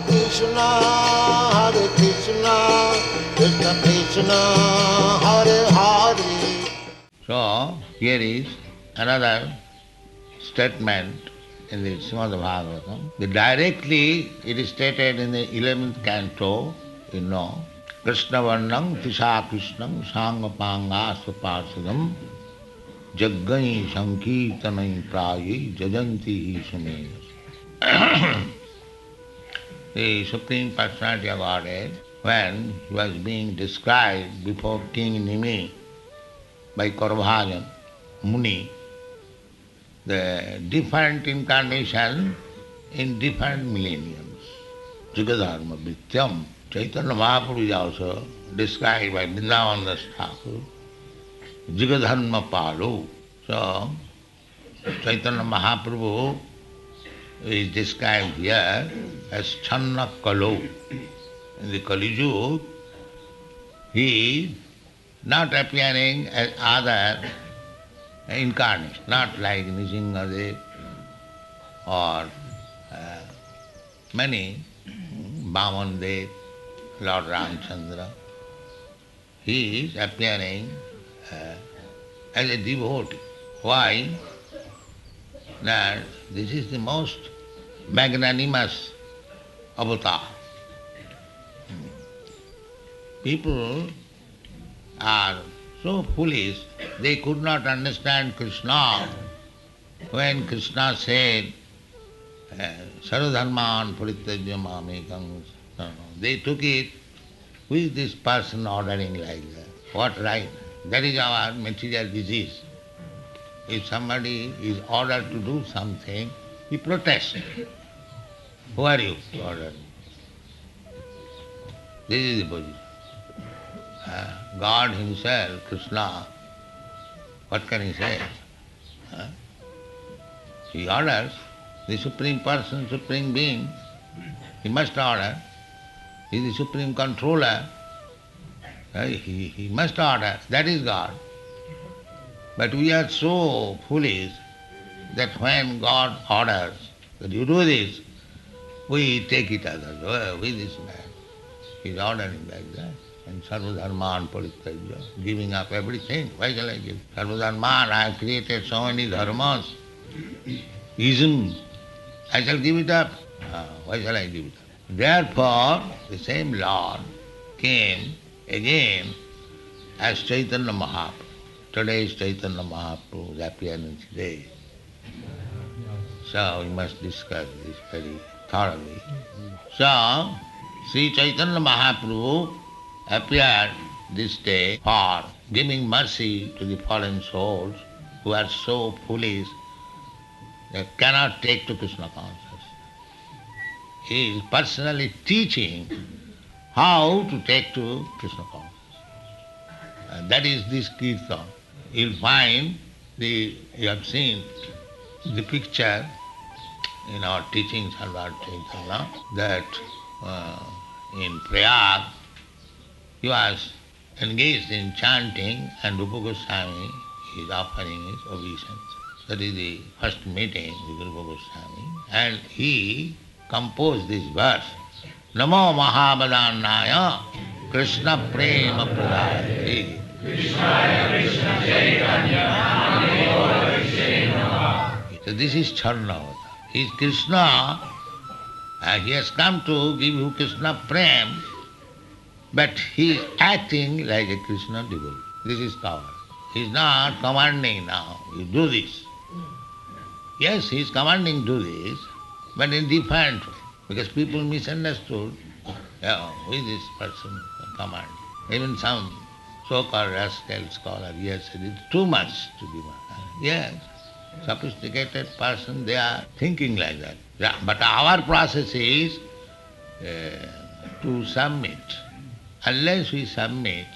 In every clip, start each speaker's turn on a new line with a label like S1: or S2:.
S1: Krishna, Krishna Krishna, Hare Hare.
S2: So, here is another statement in the Srimad Bhagavatam. Directly it is stated in the 11th canto, you know, Krishna Varnam Tisha Krishnam Sangapanga Swaparsadam Jaggai Sankirtanai Prayi Jajanti Sumenas. The Supreme Personality of Godhead, when he was being described before King Nimi by Kaurvajan Muni, the different incarnation in different millenniums. Jugadharma Vityam. Chaitanya Mahaprabhu is also described by Vrindavan Das Thakur, Jugadharma Palu. So, Chaitanya Mahaprabhu is described here as Channa Kalu. In the Kali Yuga, he is not appearing as other incarnation, not like Nrsimhadev or many Vamandev, Lord Ramchandra. He is appearing as a devotee. Why? That this is the most magnanimous avatar. People are so foolish, they could not understand Krishna when Krishna said, Sarvadharman parityajya mamekam. They took it, who is this person ordering like that? What right? That is our material disease. If somebody is ordered to do something, he protests. Who are you to order me? This is the position. God himself, Krishna, what can he say? He orders, the Supreme Person, Supreme Being, he must order. He is the Supreme Controller. He must order. That is God. But we are so foolish that when God orders that you do this, we take it as who is this man? He is ordering like that. And Sarvadharman parityajya, giving up everything. Why shall I give? Sarvadharman, I have created so many dharmas. Ism, I shall give it up. Why shall I give it up? Therefore, the same Lord came again as Chaitanya Mahaprabhu. Today is Chaitanya Mahaprabhu's appearance day. So we must discuss this very thoroughly. So, Sri Chaitanya Mahaprabhu appeared this day for giving mercy to the fallen souls who are so foolish they cannot take to Krishna consciousness. He is personally teaching how to take to Krishna consciousness. And that is this Kirtan. You'll find you have seen the picture in our teachings about Chaitanya that in Prayag he was engaged in chanting and Rupa Goswami is offering his obeisance. That is the first meeting with Rupa Goswami. And he composed this verse, Namo Mahabadannaya Krishna Prema Pradayate. Krishnaya Krishna Chaitanya Namo Krishna Namaha. So this is Charnavata. He is Krishna, he has come to give you Krishna Prem, but he is acting like a Krishna devotee. This is power. He is not commanding now, you do this. Yes, he is commanding do this, but in different way. Because people misunderstood, who is this person commanding? Even some so-called rascal scholar, yes, it is too much to demand. Yes, sophisticated person, they are thinking like that. Yeah, but our process is to submit. Unless we submit,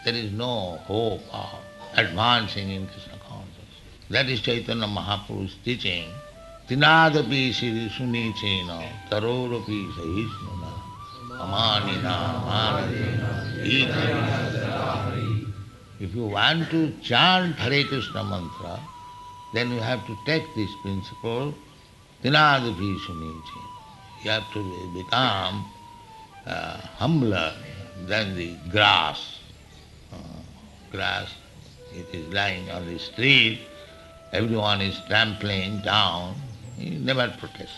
S2: there is no hope of advancing in Krishna consciousness. That is Chaitanya Mahaprabhu's teaching. Tinadapi siri sunichena tarorapi sahisnuna amanina manadena ita. If you want to chant Hare Krishna mantra, then you have to take this principle, Tinadapi sunichena. You have to become humbler than the grass. Grass, it is lying on the street, everyone is trampling down, you never protest.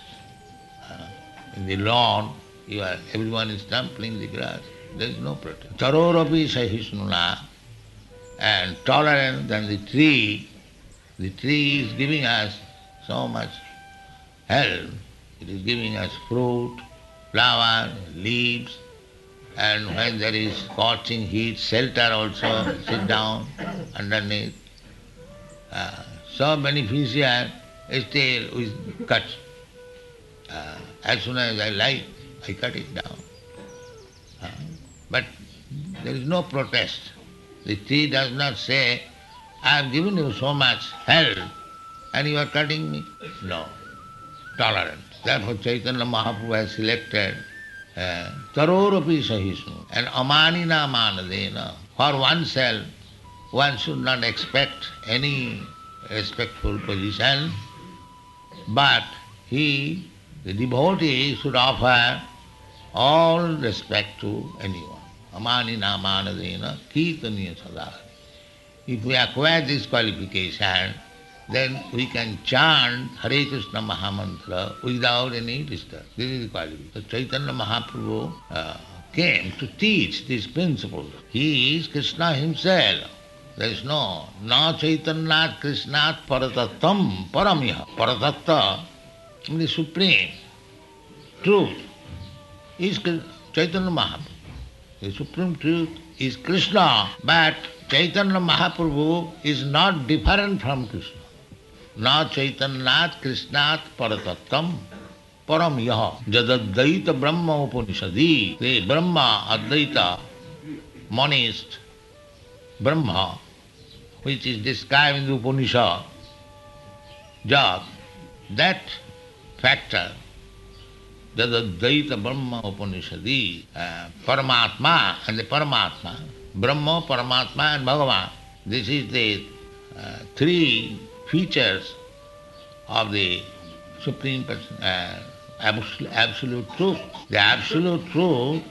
S2: In the lawn, everyone is trampling the grass, there is no protest. Tarorapi sahisnuna, and tolerant than the tree is giving us so much help. It is giving us fruit, flower, leaves, and when there is scorching heat, shelter also, sit down underneath. So beneficial, still we cut. As soon as I like, I cut it down. But there is no protest. The tree does not say, I have given you so much help and you are cutting me. No, tolerant. Therefore Chaitanya Mahaprabhu has selected Tarorapi Sahisnu and Amanina Manadena. For oneself, one should not expect any respectful position, but the devotee should offer all respect to anyone. Amanina Manadena Kirtaniya Sada. If we acquire this qualification, then we can chant Hare Krishna Mahamantra without any disturb. This is the qualification. So Chaitanya Mahaprabhu came to teach these principles. He is Krishna himself. There is no Chaitanyat Krishnat Paratattam Paramiha. Paratatta, the supreme truth, is Chaitanya Mahaprabhu. The supreme truth is Krishna, but Chaitanya Mahaprabhu is not different from Krishna. Na Chaitanyat Krishnat Paratattam Param Yaha Jadaddaita Brahma Upanishadi. The Brahma, Advaita, monist, Brahma, which is described in the Upanishad, Jad, that factor, Jadaddaita Brahma Upanishadi, Paramatma and the Paramatma, Brahma, Paramatma and Bhagavan. This is the three features of the Supreme Absolute Truth. The Absolute Truth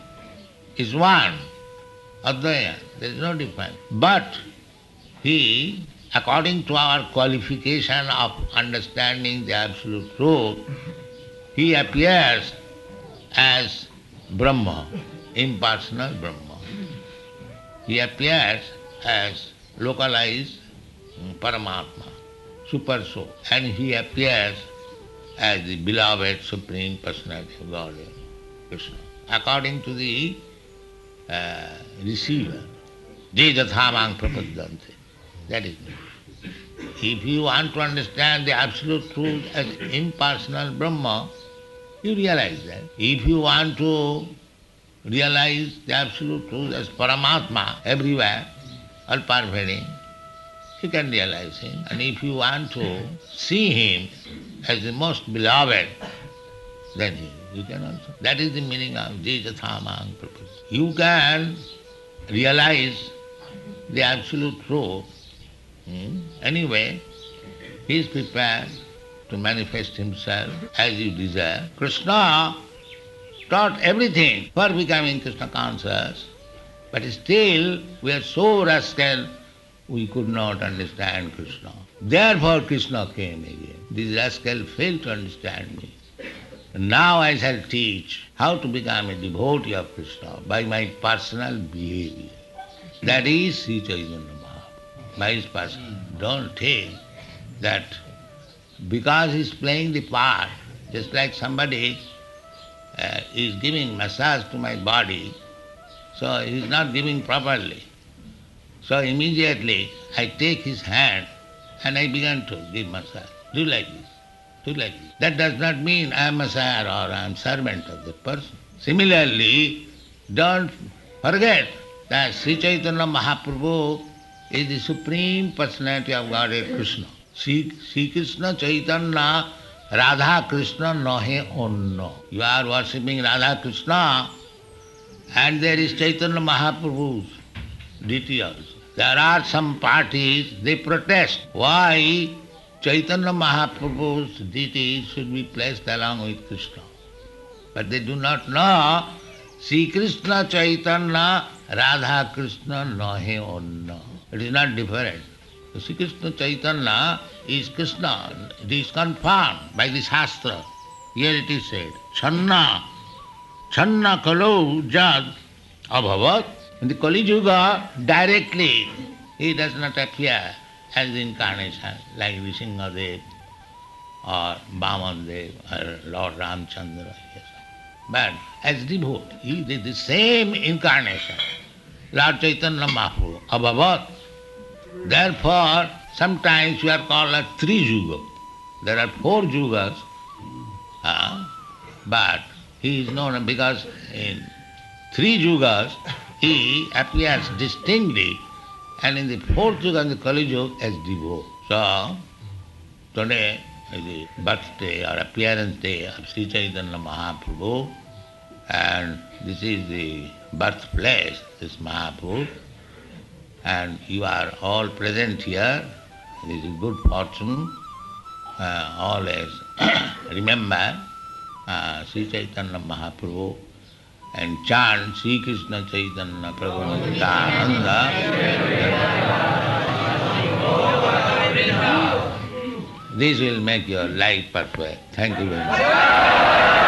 S2: is one, Advaya, there is no difference. But he, according to our qualification of understanding the Absolute Truth, he appears as Brahma, impersonal Brahma. He appears as localized Paramatma, Super Soul, and he appears as the beloved Supreme Personality of Godhead, Krishna, according to the receiver. Je jathamang prapadyante. That is it. If you want to understand the Absolute Truth as impersonal Brahma, you realize that. If you want to realize the Absolute Truth as Paramatma everywhere, all pervading, you can realize him. And if you want to see him as the most beloved, then you can also. That is the meaning of Jejathamang Prapadya. You can realize the Absolute Truth. Anyway, he is prepared to manifest himself as you desire. Krishna taught everything for becoming Krishna conscious, but still we are so rascal, we could not understand Krishna. Therefore Krishna came again. This rascal failed to understand me. Now I shall teach how to become a devotee of Krishna by my personal behavior. That is Sri Chaitanya Mahaprabhu. By his personal. Don't think that because he is playing the part, just like somebody is giving massage to my body, so he is not giving properly. So immediately I take his hand and I begin to give massage. Do like this. Do like this. That does not mean I am Messiah or I am servant of the person. Similarly, don't forget that Sri Chaitanya Mahaprabhu is the Supreme Personality of Godhead Krishna. Sri Krishna Chaitanya Radha Krishna Nahe Onno. You are worshipping Radha Krishna and there is Chaitanya Mahaprabhu's deity also. There are some parties, they protest. Why Chaitanya Mahaprabhu's deity should be placed along with Krishna? But they do not know Sri Krishna Chaitanya Radha Krishna Nahe Onna. It is not different. Sri Krishna Chaitanya is Krishna. It is confirmed by the Shastra. Here it is said, Channa Kalau Jad Abhavat. In the Kali Yuga, directly, he does not appear as the incarnation, like Nrsimhadev or Vamandev or Lord Ramchandra. Yes. But as devotee, he is the same incarnation, Lord Chaitanya Mahaprabhu, Abhavat. Therefore, sometimes we are called as three yuga. There are four yugas, but he is known because in three yugas he appears distinctly, and in the fourth yuga, in the Kali Yuga, as devotee. So, today is the birthday or appearance day of Sri Chaitanya Mahaprabhu, and this is the birthplace, this Mahaprabhu, and you are all present here. This is good fortune. Always remember Sri Chaitanya Mahaprabhu and chant Sri Krishna Chaitanya Prabhu Nityananda. This will make your life perfect. Thank you very much.